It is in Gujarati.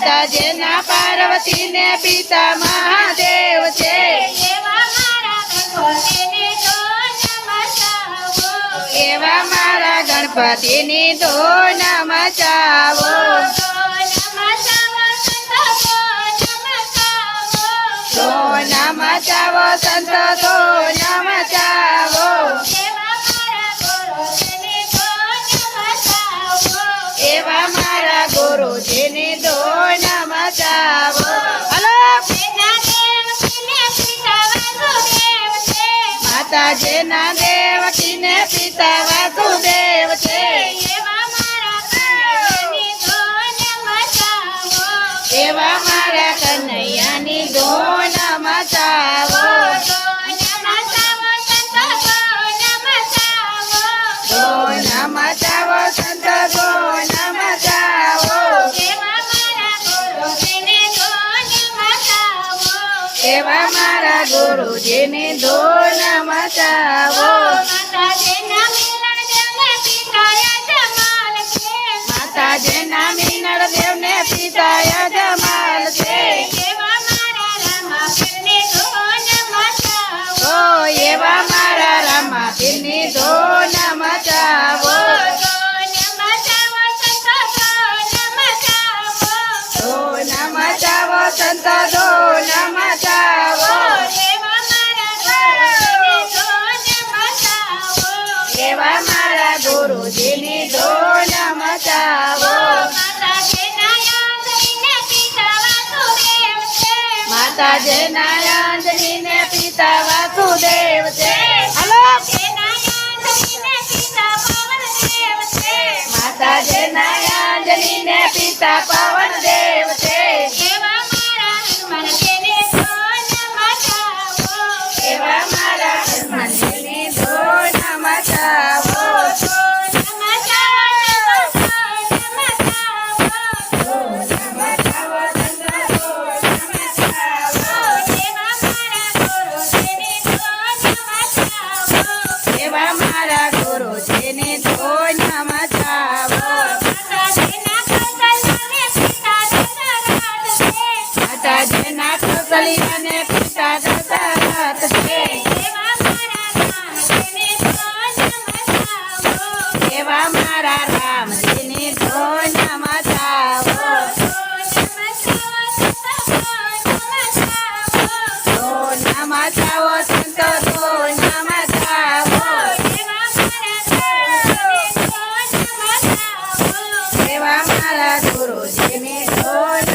માતાજીના પાર્વતી ને પિતા મહાદેવ છે એવા મારા ગણપતિની ધૂન મચાવો ધૂન મચાવો સંતો ધૂન મચાવો એવા મારા ગુરુજીની ધૂન મચાવો માતાજીના દેવકી ને પિતા વાસુદેવ છે એવા મારા કનૈયાની ધૂન મચાવો ધૂન મચાવો સંત ધૂન મચાવો એવા મારા ગુરુજીની ધૂન મચાવો માતાજીના મીનળ દેવ ને પિતા યજમાલ છે ઓ એવા મારા રામાપીરની ધૂન મચાવો ધૂન મચાવો સંત ધૂન મચાવો એવા મારા ગુરુજીની ધૂન મચાવો માતાજીના અંજની ને પિતા વાસુદેવ છે માતાજીના અંજની ને પિતા પવનદેવ છે એવા મારા હનુમાનજીની ધૂન મચાવો એવા મારા ગુરુજીની ધૂન મચાવો માતાજીના કૌશલ્ય ને પિતા દશરથ છે એવા મારા રામજીની ધૂન મચાવો ધૂન મચાવો સંતો ધૂન મચાવો એવા મારા ગુરુજીની ધૂન